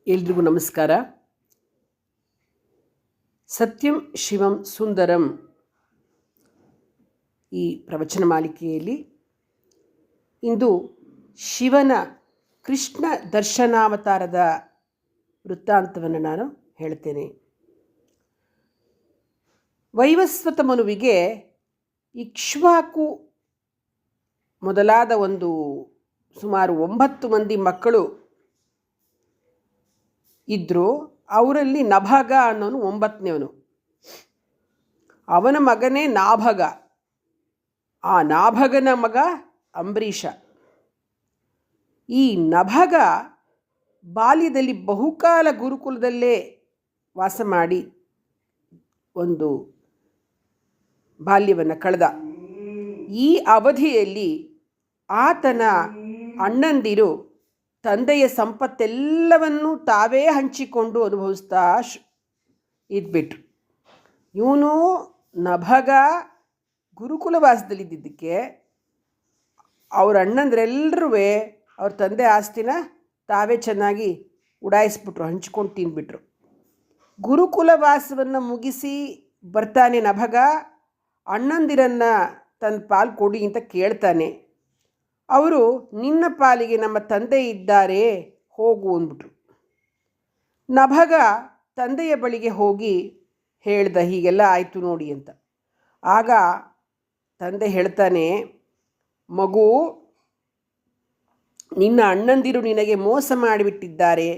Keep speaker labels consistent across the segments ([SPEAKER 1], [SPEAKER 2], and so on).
[SPEAKER 1] ಎಲ್ರಿಗೂ ನಮಸ್ಕಾರ. ಸತ್ಯಂ ಶಿವಂ ಸುಂದರಂ ಈ ಪ್ರವಚನ ಮಾಲಿಕೆಯಲ್ಲಿ ಇಂದು ಶಿವನ ಕೃಷ್ಣ ದರ್ಶನಾವತಾರದ ವೃತ್ತಾಂತವನ್ನು ನಾನು ಹೇಳ್ತೇನೆ. ವೈವಸ್ವತ ಮನುವಿಗೆ ಇಕ್ಷ್ವಾಕು ಮೊದಲಾದ ಸುಮಾರು 9 ಮಂದಿ ಮಕ್ಕಳು ಇದ್ದರು. ಅವರಲ್ಲಿ ನಭಗ ಅನ್ನೋನು 9ನೇವನು. ಅವನ ಮಗನೇ ನಾಭಗ. ಆ ನಾಭಗನ ಮಗ ಅಂಬರೀಷ. ಈ ನಭಗ ಬಾಲ್ಯದಲ್ಲಿ ಬಹುಕಾಲ ಗುರುಕುಲದಲ್ಲೇ ವಾಸ ಮಾಡಿ ಒಂದು ಬಾಲ್ಯವನ್ನು ಕಳೆದ. ಈ ಅವಧಿಯಲ್ಲಿ ಆತನ ಅಣ್ಣಂದಿರು ತಂದೆಯ ಸಂಪತ್ತೆಲ್ಲವನ್ನೂ ತಾವೇ ಹಂಚಿಕೊಂಡು ಅನುಭವಿಸ್ತಾ ಇದ್ಬಿಟ್ರು. ಇವನು ನಭಗ ಗುರುಕುಲವಾಸದಲ್ಲಿದ್ದಕ್ಕೆ ಅವ್ರ ಅಣ್ಣಂದ್ರೆಲ್ಲರೂ ಅವ್ರ ತಂದೆ ಆಸ್ತಿನ ತಾವೇ ಚೆನ್ನಾಗಿ ಉಡಾಯಿಸ್ಬಿಟ್ರು, ಹಂಚ್ಕೊಂಡು ತಿಂದ್ಬಿಟ್ರು. ಗುರುಕುಲವಾಸವನ್ನು ಮುಗಿಸಿ ಬರ್ತಾನೆ ನಭಗ. ಅಣ್ಣಂದಿರನ್ನು ತನ್ನ ಪಾಲು ಕೊಡಿ ಅಂತ ಕೇಳ್ತಾನೆ. ಅವರು ನಿನ್ನ ಪಾಲಿಗೆ ನಮ್ಮ ತಂದೆ ಇದ್ದಾರೆ, ಹೋಗು ಅಂದ್ಬಿಟ್ರು. ನಭಗ ತಂದೆಯ ಬಳಿಗೆ ಹೋಗಿ ಹೇಳ್ದ, ಹೀಗೆಲ್ಲ ಆಯಿತು ನೋಡಿ ಅಂತ. ಆಗ ತಂದೆ ಹೇಳ್ತಾನೆ, ಮಗು, ನಿನ್ನ ಅಣ್ಣಂದಿರು ನಿನಗೆ ಮೋಸ ಮಾಡಿಬಿಟ್ಟಿದ್ದಾರೆ.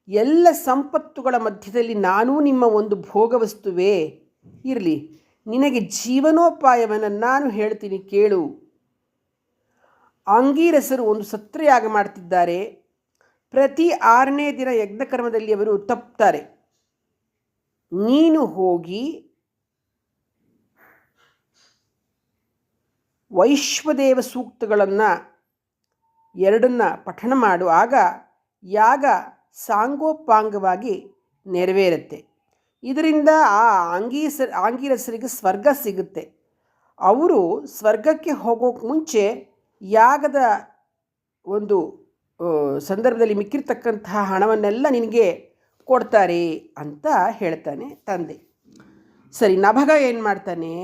[SPEAKER 1] ಎಲ್ಲ ಸಂಪತ್ತುಗಳ ಮಧ್ಯದಲ್ಲಿ ನಾನೂ ನಿಮ್ಮ ಒಂದು ಭೋಗವಸ್ತುವೇ. ಇರಲಿ, ನಿನಗೆ ಜೀವನೋಪಾಯವನ್ನು ನಾನು ಹೇಳ್ತೀನಿ, ಕೇಳು. ಅಂಗೀರಸರು ಒಂದು ಸತ್ರಯಾಗ ಮಾಡ್ತಿದ್ದಾರೆ. ಪ್ರತಿ 6ನೇ ದಿನ ಯಜ್ಞಕರ್ಮದಲ್ಲಿ ಅವರು ತಪ್ಪುತ್ತಾರೆ. ನೀನು ಹೋಗಿ ವೈಶ್ವದೇವ ಸೂಕ್ತಗಳನ್ನು 2 ಪಠಣ ಮಾಡು. ಆಗ ಯಾಗ ಸಾಂಗೋಪಾಂಗವಾಗಿ ನೆರವೇರುತ್ತೆ. ಇದರಿಂದ ಆ ಆಂಗೀರಸರಿಗೆ ಸ್ವರ್ಗ ಸಿಗುತ್ತೆ. ಅವರು ಸ್ವರ್ಗಕ್ಕೆ ಹೋಗೋಕ್ಕೆ ಮುಂಚೆ ಯಾಗದ ಒಂದು ಸಂದರ್ಭದಲ್ಲಿ ಮಿಕ್ಕಿರ್ತಕ್ಕಂತಹ ಹಣವನ್ನೆಲ್ಲ ನಿನಗೆ ಕೊಡ್ತಾರೆ ಅಂತ ಹೇಳ್ತಾನೆ ತಂದೆ. ಸರಿ, ನಭಗ ಏನು ಮಾಡ್ತಾನೆ,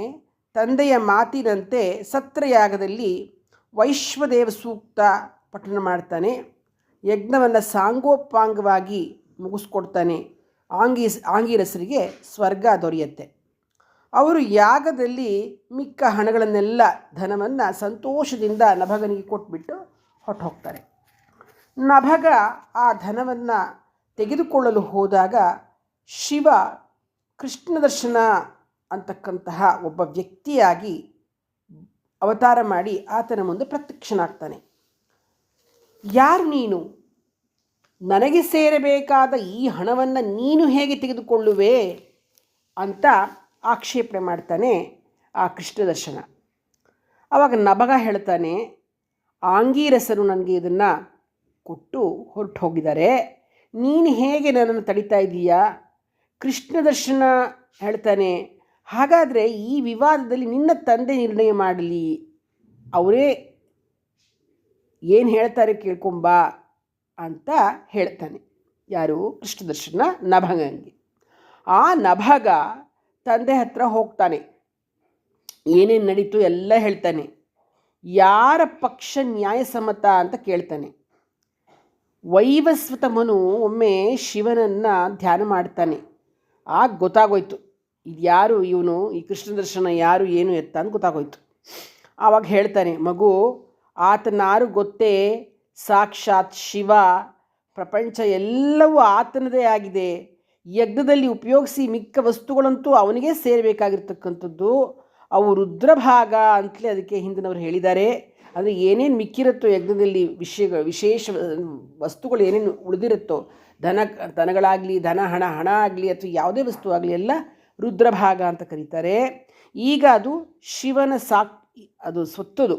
[SPEAKER 1] ತಂದೆಯ ಮಾತಿನಂತೆ ಸತ್ರಯಾಗದಲ್ಲಿ ವೈಶ್ವದೇವ ಸೂಕ್ತ ಪಠಣ ಮಾಡ್ತಾನೆ. ಯಜ್ಞವನ್ನು ಸಾಂಗೋಪಾಂಗವಾಗಿ ಮುಗಿಸ್ಕೊಡ್ತಾನೆ. ಆಂಗೀರಸರಿಗೆ ಸ್ವರ್ಗ ದೊರೆಯುತ್ತೆ. ಅವರು ಯಾಗದಲ್ಲಿ ಮಿಕ್ಕ ಹಣಗಳನ್ನೆಲ್ಲ ಧನವನ್ನು ಸಂತೋಷದಿಂದ ನಭಗನಿಗೆ ಕೊಟ್ಬಿಟ್ಟು ಹೊಟ್ಟು ಹೋಗ್ತಾರೆ. ನಭಗ ಆ ಧನವನ್ನು ತೆಗೆದುಕೊಳ್ಳಲು ಹೋದಾಗ ಶಿವ ಕೃಷ್ಣ ದರ್ಶನ ಅಂತಕ್ಕಂತಹ ಒಬ್ಬ ವ್ಯಕ್ತಿಯಾಗಿ ಅವತಾರ ಮಾಡಿ ಆತನ ಮುಂದೆ ಪ್ರತ್ಯಕ್ಷನಾಗ್ತಾನೆ. ಯಾರು ನೀನು? ನನಗೆ ಸೇರಬೇಕಾದ ಈ ಹಣವನ್ನು ನೀನು ಹೇಗೆ ತೆಗೆದುಕೊಳ್ಳುವೆ ಅಂತ ಆಕ್ಷೇಪಣೆ ಮಾಡ್ತಾನೆ ಆ ಕೃಷ್ಣ ದರ್ಶನ. ಆವಾಗ ನಭಗ ಹೇಳ್ತಾನೆ, ಆಂಗೀರಸರು ನನಗೆ ಇದನ್ನು ಕೊಟ್ಟು ಹೊರಟು ಹೋಗಿದ್ದಾರೆ, ನೀನು ಹೇಗೆ ನನ್ನನ್ನು ತಡಿತಾ ಇದ್ದೀಯಾ? ಕೃಷ್ಣ ದರ್ಶನ ಹೇಳ್ತಾನೆ, ಹಾಗಾದರೆ ಈ ವಿವಾದದಲ್ಲಿ ನಿನ್ನ ತಂದೆ ನಿರ್ಣಯ ಮಾಡಲಿ, ಅವರೇ ಏನು ಹೇಳ್ತಾರೆ ಕೇಳ್ಕೊಂಬಾ ಅಂತ ಹೇಳ್ತಾನೆ. ಯಾರು? ಕೃಷ್ಣ ದರ್ಶನ ನಭಗಂಗೆ. ಆ ನಭಗ ತಂದೆ ಹತ್ರ ಹೋಗ್ತಾನೆ. ಏನೇನು ನಡೀತು ಎಲ್ಲ ಹೇಳ್ತಾನೆ. ಯಾರ ಪಕ್ಷ ನ್ಯಾಯಸಮ್ಮತ ಅಂತ ಕೇಳ್ತಾನೆ. ವೈವಸ್ವತ ಮನು ಒಮ್ಮೆ ಶಿವನನ್ನು ಧ್ಯಾನ ಮಾಡ್ತಾನೆ. ಆಗ ಗೊತ್ತಾಗೋಯ್ತು ಇದು ಯಾರು, ಇವನು ಈ ಕೃಷ್ಣ ದರ್ಶನ ಯಾರು ಏನು ಎತ್ತ ಅಂತ ಗೊತ್ತಾಗೋಯ್ತು. ಆವಾಗ ಹೇಳ್ತಾನೆ, ಮಗು, ಆತನಾರು ಗೊತ್ತೇ, ಸಾಕ್ಷಾತ್ ಶಿವ. ಪ್ರಪಂಚ ಎಲ್ಲವೂ ಆತನದೇ ಆಗಿದೆ. ಯಜ್ಞದಲ್ಲಿ ಉಪಯೋಗಿಸಿ ಮಿಕ್ಕ ವಸ್ತುಗಳಂತೂ ಅವನಿಗೆ ಸೇರಬೇಕಾಗಿರ್ತಕ್ಕಂಥದ್ದು. ಅವು ರುದ್ರಭಾಗ ಅಂತಲೇ ಅದಕ್ಕೆ ಹಿಂದಿನವರು ಹೇಳಿದ್ದಾರೆ. ಅಂದರೆ ಏನೇನು ಮಿಕ್ಕಿರುತ್ತೋ ಯಜ್ಞದಲ್ಲಿ ವಿಶೇಷ ವಸ್ತುಗಳು ಏನೇನು ಉಳಿದಿರುತ್ತೋ, ದನಗಳಾಗಲಿ, ಹಣ ಆಗಲಿ ಅಥವಾ ಯಾವುದೇ ವಸ್ತು ಆಗಲಿ ಎಲ್ಲ ರುದ್ರಭಾಗ ಅಂತ ಕರೀತಾರೆ. ಈಗ ಅದು ಶಿವನ ಅದು ಸ್ವತ್ತದು.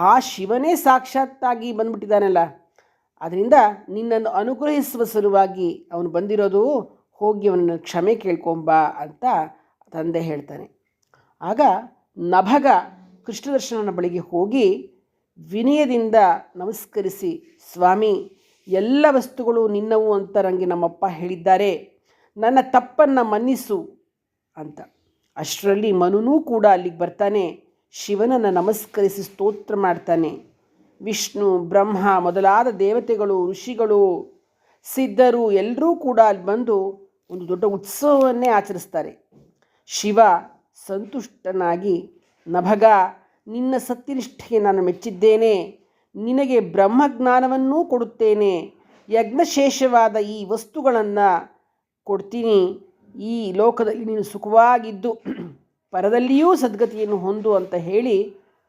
[SPEAKER 1] ಆ ಶಿವನೇ ಸಾಕ್ಷಾತ್ತಾಗಿ ಬಂದ್ಬಿಟ್ಟಿದ್ದಾನಲ್ಲ, ಅದರಿಂದ ನಿನ್ನನ್ನು ಅನುಗ್ರಹಿಸುವ ಸಲುವಾಗಿ ಅವನು ಬಂದಿರೋದು. ಹೋಗಿ ಅವನನ್ನು ಕ್ಷಮೆ ಕೇಳ್ಕೊಂಬ ಅಂತ ತಂದೆ ಹೇಳ್ತಾನೆ. ಆಗ ನಭಗ ಕೃಷ್ಣದರ್ಶನನ ಬಳಿಗೆ ಹೋಗಿ ವಿನಯದಿಂದ ನಮಸ್ಕರಿಸಿ, ಸ್ವಾಮಿ, ಎಲ್ಲ ವಸ್ತುಗಳು ನಿನ್ನವು ಅಂತ ನನಗೆ ನಮ್ಮಪ್ಪ ಹೇಳಿದ್ದಾರೆ, ನನ್ನ ತಪ್ಪನ್ನು ಮನ್ನಿಸು ಅಂತ. ಅಷ್ಟರಲ್ಲಿ ಮನುನೂ ಕೂಡ ಅಲ್ಲಿಗೆ ಬರ್ತಾನೆ. ಶಿವನನ್ನು ನಮಸ್ಕರಿಸಿ ಸ್ತೋತ್ರ ಮಾಡ್ತಾನೆ. ವಿಷ್ಣು, ಬ್ರಹ್ಮ ಮೊದಲಾದ ದೇವತೆಗಳು, ಋಷಿಗಳು, ಸಿದ್ಧರು ಎಲ್ಲರೂ ಕೂಡ ಅಲ್ಲಿ ಬಂದು ಒಂದು ದೊಡ್ಡ ಉತ್ಸವವನ್ನೇ ಆಚರಿಸ್ತಾರೆ. ಶಿವ ಸಂತುಷ್ಟನಾಗಿ, ನಭಗ, ನಿನ್ನ ಸತ್ಯನಿಷ್ಠೆಗೆ ನಾನು ಮೆಚ್ಚಿದ್ದೇನೆ, ನಿನಗೆ ಬ್ರಹ್ಮಜ್ಞಾನವನ್ನೂ ಕೊಡುತ್ತೇನೆ, ಯಜ್ಞಶೇಷವಾದ ಈ ವಸ್ತುಗಳನ್ನು ಕೊಡ್ತೀನಿ, ಈ ಲೋಕದಲ್ಲಿ ನೀನು ಸುಖವಾಗಿದ್ದು ಪರದಲ್ಲಿಯೂ ಸದ್ಗತಿಯನ್ನು ಹೊಂದು ಅಂತ ಹೇಳಿ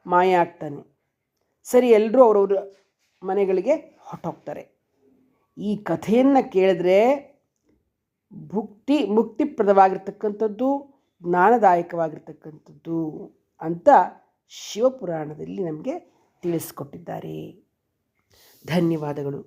[SPEAKER 1] ಮಾಯ ಆಗ್ತಾನೆ. ಸರಿ, ಎಲ್ಲರೂ ಅವರವ್ರ ಮನೆಗಳಿಗೆ ಹೊರಟೋಗ್ತಾರೆ. ಈ ಕಥೆಯನ್ನು ಕೇಳಿದ್ರೆ ಮುಕ್ತಿಪ್ರದವಾಗಿರ್ತಕ್ಕಂಥದ್ದು, ಜ್ಞಾನದಾಯಕವಾಗಿರ್ತಕ್ಕಂಥದ್ದು ಅಂತ ಶಿವಪುರಾಣದಲ್ಲಿ ನಮಗೆ ತಿಳಿಸ್ಕೊಟ್ಟಿದ್ದಾರೆ. ಧನ್ಯವಾದಗಳು.